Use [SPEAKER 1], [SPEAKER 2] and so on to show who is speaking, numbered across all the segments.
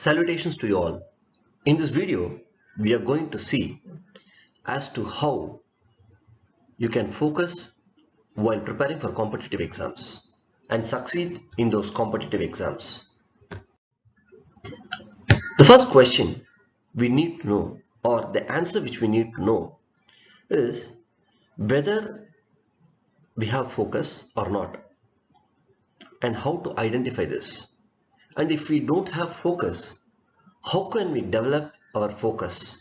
[SPEAKER 1] Salutations to you all. In this video, we are going to see as to how you can focus while preparing for competitive exams and succeed in those competitive exams. The first question we need to know, or the answer which we need to know, is whether we have focus or not, and how to identify this. And if we don't have focus, how can we develop our focus?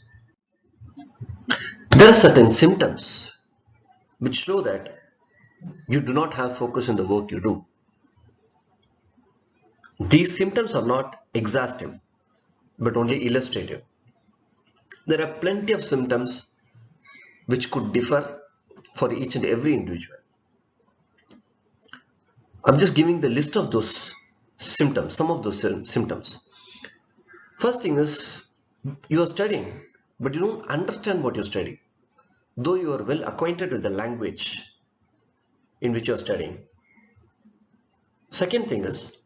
[SPEAKER 1] There are certain symptoms which show that you do not have focus in the work you do. These symptoms are not exhaustive, but only illustrative. There are plenty of symptoms which could differ for each and every individual. I'm just giving the list of those symptoms, some of those symptoms. First thing is, you are studying, but you don't understand what you're studying, though you are well acquainted with the language in which you're studying. Second thing is,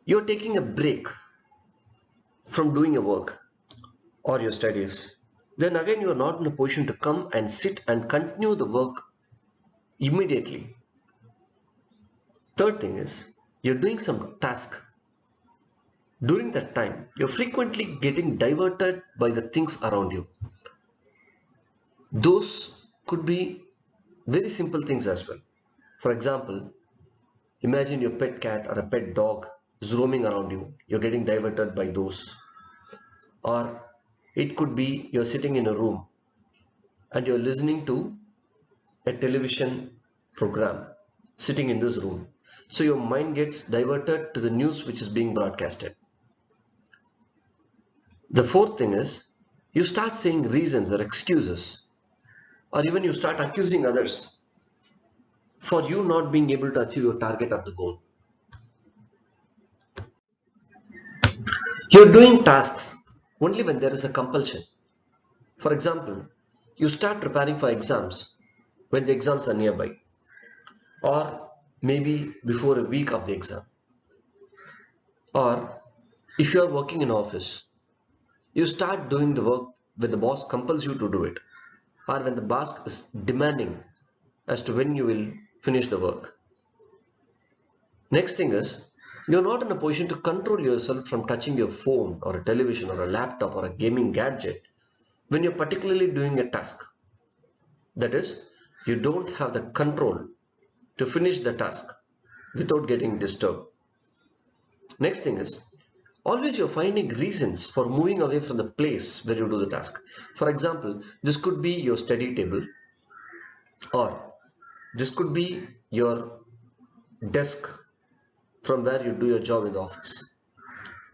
[SPEAKER 1] you're taking a break from doing your work or your studies. Then again, you are not in a position to come and sit and continue the work immediately. Third thing is, you're doing some task. During that time, you're frequently getting diverted by the things around you. Those could be very simple things as well. For example, imagine your pet cat or a pet dog is roaming around you. You're getting diverted by those. Or it could be you're sitting in a room and you're listening to a television program sitting in this room. So your mind gets diverted to the news which is being broadcasted. The fourth thing is, you start saying reasons or excuses, or even you start accusing others for you not being able to achieve your target of the goal. You're doing tasks only when there is a compulsion. For example, you start preparing for exams when the exams are nearby, or maybe before a week of the exam. Or if you are working in office, you start doing the work when the boss compels you to do it, or when the boss is demanding as to when you will finish the work. Next thing is, you're not in a position to control yourself from touching your phone or a television or a laptop or a gaming gadget when you're particularly doing a task. That is, you don't have the control to finish the task without getting disturbed. Next thing is, always you're finding reasons for moving away from the place where you do the task. For example, this could be your study table, or this could be your desk from where you do your job in the office.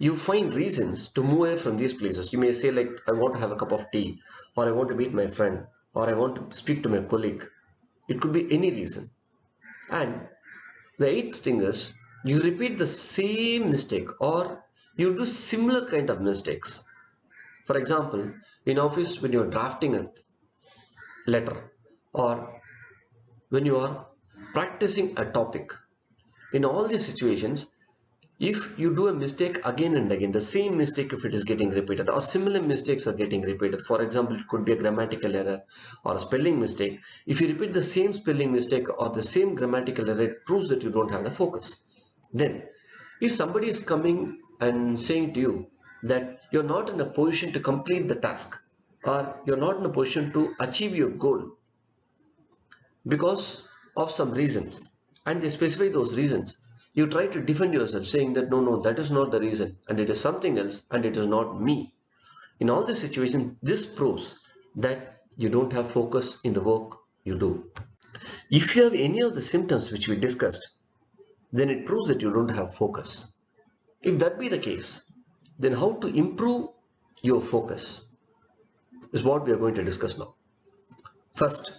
[SPEAKER 1] You find reasons to move away from these places. You may say, like, I want to have a cup of tea, or I want to meet my friend, or I want to speak to my colleague. It could be any reason. And the eighth thing is, you repeat the same mistake, or you do similar kind of mistakes. For example, in office, when you're drafting a letter, or when you are practicing a topic, in all these situations, if you do a mistake again and again, the same mistake, if it is getting repeated, or similar mistakes are getting repeated, for example, it could be a grammatical error or a spelling mistake. If you repeat the same spelling mistake or the same grammatical error, it proves that you don't have the focus. Then, if somebody is coming and saying to you that you're not in a position to complete the task, or you're not in a position to achieve your goal because of some reasons, and they specify those reasons, you try to defend yourself saying that no, that is not the reason, and it is something else, and it is not me. In all these situations, this proves that you don't have focus in the work you do. If you have any of the symptoms which we discussed, then it proves that you don't have focus. If that be the case, then how to improve your focus is what we are going to discuss now. First,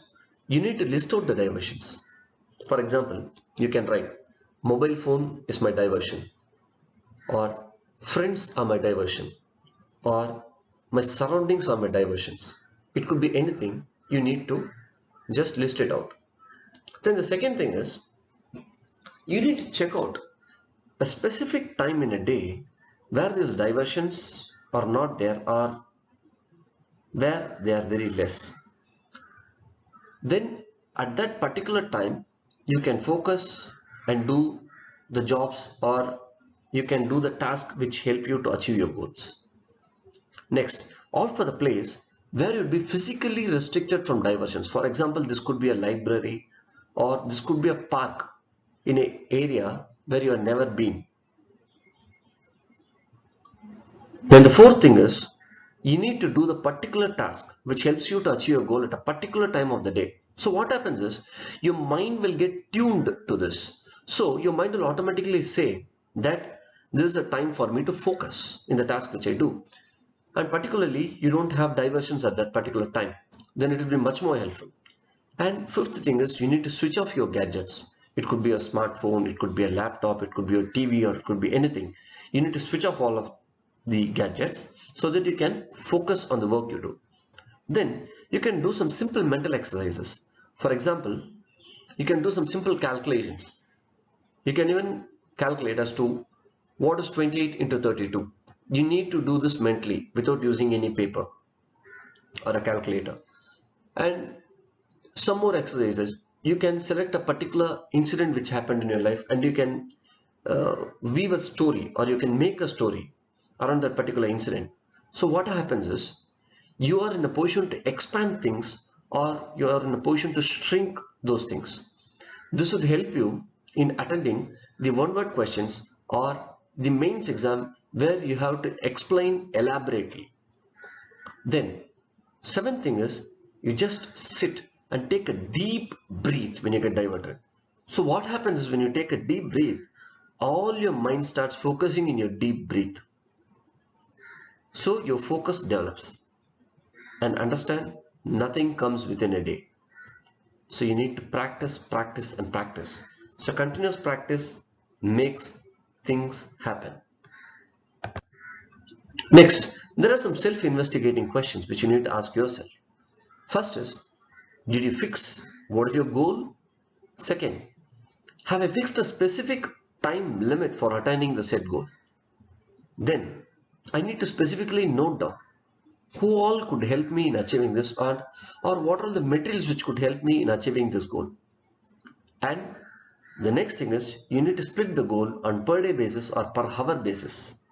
[SPEAKER 1] you need to list out the diversions. For example, you can write, mobile phone is my diversion, or friends are my diversion, or my surroundings are my diversions. It could be anything. You need to just list it out. Then the second thing is, you need to check out a specific time in a day where these diversions are not there or where they are very less. Then at that particular time you can focus and do the jobs, or you can do the task which help you to achieve your goals. Next, opt for the place where you'll be physically restricted from diversions. For example, this could be a library or this could be a park in an area where you have never been. Then the fourth thing is, you need to do the particular task which helps you to achieve your goal at a particular time of the day. So what happens is, your mind will get tuned to this. So your mind will automatically say that this is a time for me to focus in the task which I do. And particularly, you don't have diversions at that particular time. Then it will be much more helpful. And fifth thing is, you need to switch off your gadgets. It could be a smartphone, it could be a laptop, it could be a TV, or it could be anything. You need to switch off all of the gadgets so that you can focus on the work you do. Then you can do some simple mental exercises. For example, you can do some simple calculations. You can even calculate as to what is 28 into 32. You need to do this mentally without using any paper or a calculator. And some more exercises. You can select a particular incident which happened in your life and you can weave a story, or you can make a story around that particular incident. So what happens is, you are in a position to expand things, or you are in a position to shrink those things. This would help you in attending the one-word questions or the mains exam where you have to explain elaborately. Then seventh thing is, you just sit and take a deep breath when you get diverted. So what happens is, when you take a deep breath, all your mind starts focusing in your deep breath. So your focus develops. And understand, nothing comes within a day. So you need to practice, practice and practice. So continuous practice makes things happen. Next, there are some self-investigating questions which you need to ask yourself. First is, did you fix what is your goal? Second, have I fixed a specific time limit for attaining the set goal? Then I need to specifically note down who all could help me in achieving this, or what are the materials which could help me in achieving this goal. And the next thing is, you need to split the goal on per day basis or per hour basis.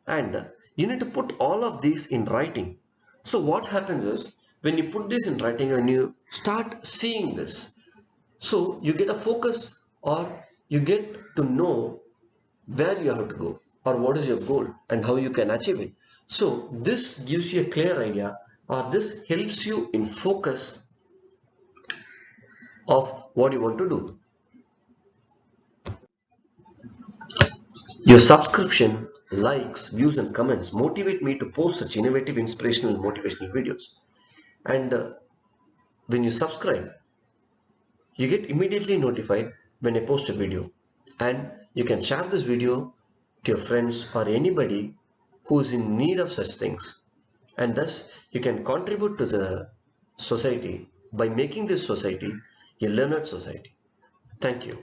[SPEAKER 1] And you need to put all of these in writing. So what happens is, when you put this in writing and you start seeing this, so you get a focus, or you get to know where you have to go, or what is your goal and how you can achieve it. So this gives you a clear idea, or this helps you in focus of what you want to do. Your subscription, likes, views and comments motivate me to post such innovative, inspirational and motivational videos. And when you subscribe, you get immediately notified when I post a video, and you can share this video to your friends or anybody who is in need of such things, and thus you can contribute to the society by making this society a learned society. Thank you.